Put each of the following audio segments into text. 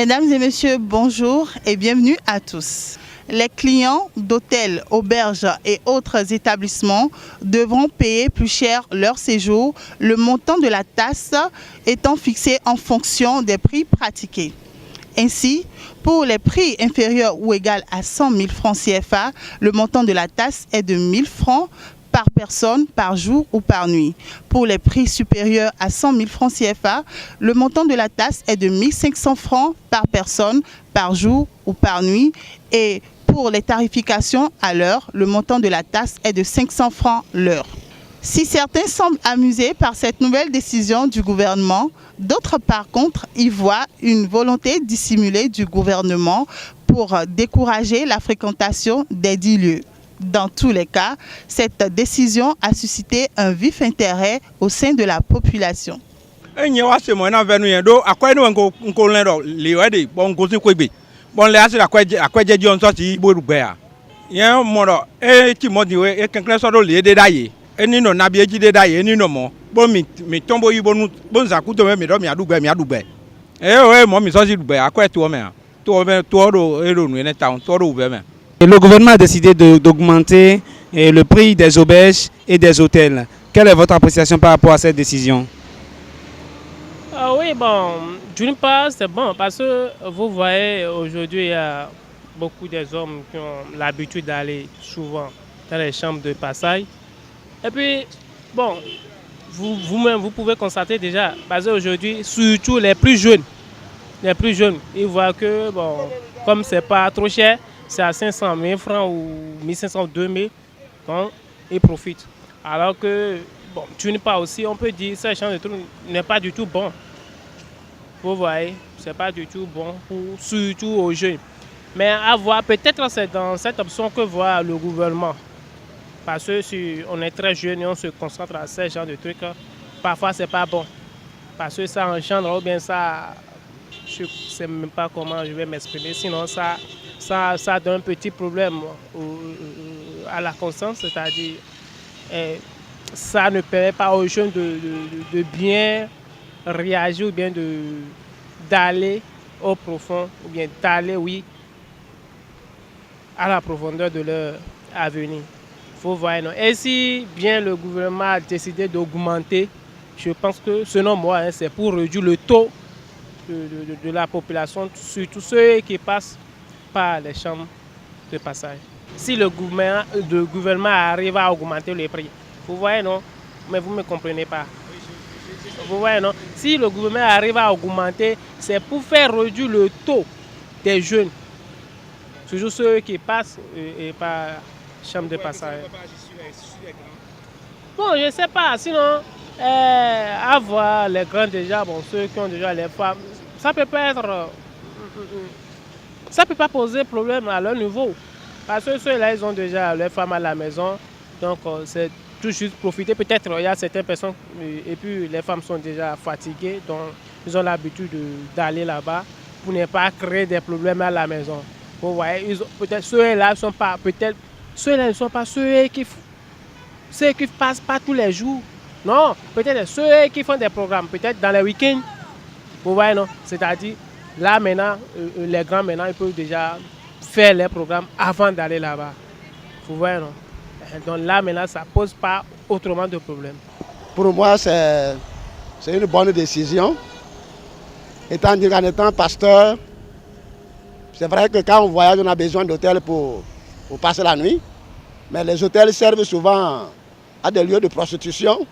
Mesdames et messieurs, bonjour et bienvenue à tous. Les clients d'hôtels, auberges et autres établissements devront payer plus cher leur séjour, le montant de la taxe étant fixé en fonction des prix pratiqués. Ainsi, pour les prix inférieurs ou égaux à 100 000 francs CFA, le montant de la taxe est de 1 000 francs par personne, par jour ou par nuit. Pour les prix supérieurs à 100 000 francs CFA, le montant de la taxe est de 1 500 francs par personne, par jour ou par nuit. Et pour les tarifications à l'heure, le montant de la taxe est de 500 francs l'heure. Si certains semblent amusés par cette nouvelle décision du gouvernement, d'autres par contre y voient une volonté dissimulée du gouvernement pour décourager la fréquentation des dits lieux. Dans tous les cas, cette décision a suscité un vif intérêt au sein de la population. Et le gouvernement a décidé d'augmenter le prix des auberges et des hôtels. Quelle est votre appréciation par rapport à cette décision? Oui, bon, d'une part, c'est bon parce que vous voyez, aujourd'hui, il y a beaucoup des hommes qui ont l'habitude d'aller souvent dans les chambres de passage. Et puis, bon, vous-même, vous pouvez constater déjà, parce qu'aujourd'hui, surtout les plus jeunes, ils voient que, bon, comme c'est pas trop cher, c'est à 500 000 francs ou 1500 2000, donc ils profitent. Alors que, bon, d'une part aussi, on peut dire que ce genre de truc n'est pas du tout bon. Vous voyez, c'est pas du tout bon, surtout aux jeunes. Mais à voir, peut-être c'est dans cette option que voit le gouvernement. Parce que si on est très jeune et on se concentre à ce genre de trucs, parfois c'est pas bon. Parce que ça engendre, ou bien ça, je ne sais même pas comment je vais m'exprimer, sinon ça donne un petit problème à la conscience, c'est-à-dire ça ne permet pas aux jeunes de bien réagir ou bien d'aller au profond, ou bien d'aller, oui, à la profondeur de leur avenir. Faut voir, non? Et si bien le gouvernement a décidé d'augmenter, je pense que selon moi, hein, c'est pour réduire le taux de la population, surtout ceux qui passent par les chambres de passage. Si le gouvernement arrive à augmenter les prix, vous voyez, non? Mais vous ne me comprenez pas. Vous voyez, non? Si le gouvernement arrive à augmenter, c'est pour faire réduire le taux des jeunes, surtout ceux qui passent par chambre de passage. Bon, je ne sais pas, sinon, avoir les grands déjà, bon, ceux qui ont déjà les femmes, ça peut pas être, ça peut pas poser problème à leur niveau. Parce que ceux-là, ils ont déjà leurs femmes à la maison, donc c'est tout juste profiter. Peut-être il y a certaines personnes, et puis les femmes sont déjà fatiguées, donc ils ont l'habitude d'aller là-bas pour ne pas créer des problèmes à la maison. Vous voyez, peut-être ceux-là ne sont pas, ceux-là ne sont pas ceux qui passent pas tous les jours. Non, peut-être ceux qui font des programmes, peut-être dans les week-ends. Vous voyez, non? C'est-à-dire, là maintenant, les grands maintenant, ils peuvent déjà faire les programmes avant d'aller là-bas. Vous voyez, non? Donc là maintenant, ça ne pose pas autrement de problème. Pour moi, c'est une bonne décision. Étant qu'en étant pasteur, c'est vrai que quand on voyage, on a besoin d'hôtels pour passer la nuit. Mais les hôtels servent souvent à des lieux de prostitution,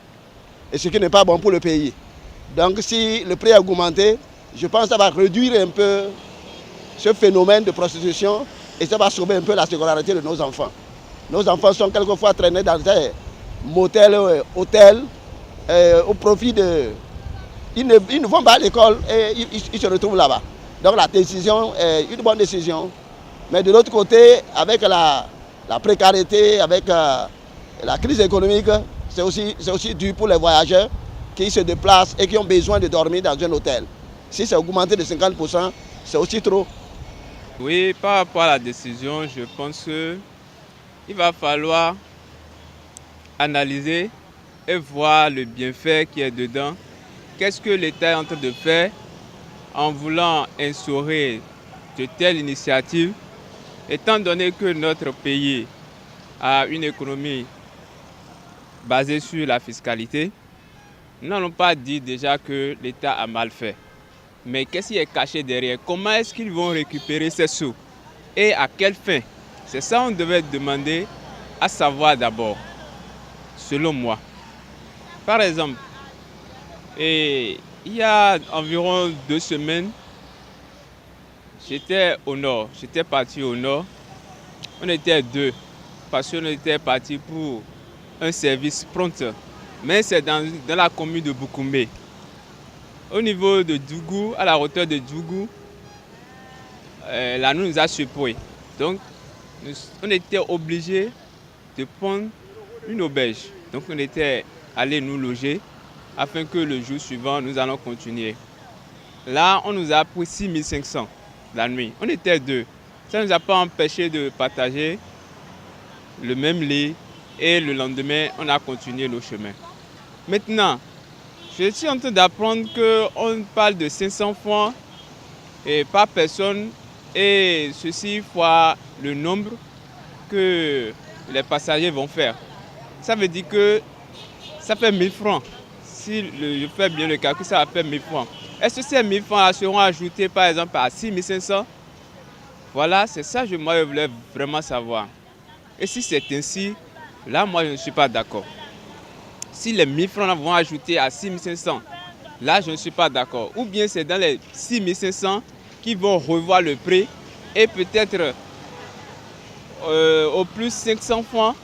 et ce qui n'est pas bon pour le pays. Donc si le prix est augmenté, je pense que ça va réduire un peu ce phénomène de prostitution et ça va sauver un peu la scolarité de nos enfants. Nos enfants sont quelquefois traînés dans des motels, hôtels, au profit de... Ils ne vont pas à l'école et ils se retrouvent là-bas. Donc la décision est une bonne décision. Mais de l'autre côté, avec la précarité, avec la crise économique, c'est aussi dur pour les voyageurs qui se déplacent et qui ont besoin de dormir dans un hôtel. Si c'est augmenté de 50%, c'est aussi trop. Oui, par rapport à la décision, je pense qu'il va falloir analyser et voir le bienfait qui est dedans. Qu'est-ce que l'État est en train de faire en voulant instaurer de telles initiatives, étant donné que notre pays a une économie basée sur la fiscalité, nous n'allons pas dire déjà que l'État a mal fait. Mais qu'est-ce qui est caché derrière? Comment est-ce qu'ils vont récupérer ces sous? Et à quelle fin? C'est ça qu'on devait demander à savoir d'abord, selon moi. Par exemple, il y a environ 2 semaines, j'étais au nord, j'étais parti au nord. On était 2 parce qu'on était parti pour un service prompt. Mais c'est dans la commune de Boukoumé. Au niveau de Djougou, à la hauteur de Djougou, la nuit nous a secoués. Donc, on était obligés de prendre une auberge. Donc, on était allé nous loger afin que le jour suivant, nous allons continuer. Là, on nous a pris 6500 la nuit. On était 2. Ça ne nous a pas empêché de partager le même lit et le lendemain, on a continué nos chemins. Maintenant, je suis en train d'apprendre qu'on parle de 500 francs et par personne et ceci fois le nombre que les passagers vont faire. Ça veut dire que ça fait 1000 francs. Si je fais bien le calcul, ça va faire 1000 francs. Est-ce que ces 1000 francs seront ajoutés par exemple à 6500? Voilà, c'est ça que moi je voulais vraiment savoir. Et si c'est ainsi, là moi je ne suis pas d'accord. Si les 1000 francs vont ajouter à 6500, là je ne suis pas d'accord. Ou bien c'est dans les 6500 qu'ils vont revoir le prix et peut-être au plus 500 francs,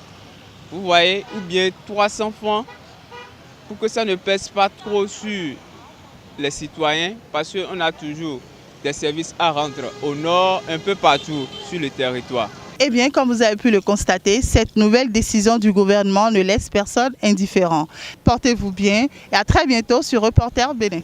vous voyez, ou bien 300 francs, pour que ça ne pèse pas trop sur les citoyens, parce qu'on a toujours des services à rendre au nord, un peu partout sur le territoire. Eh bien, comme vous avez pu le constater, cette nouvelle décision du gouvernement ne laisse personne indifférent. Portez-vous bien et à très bientôt sur Reporter Bénin.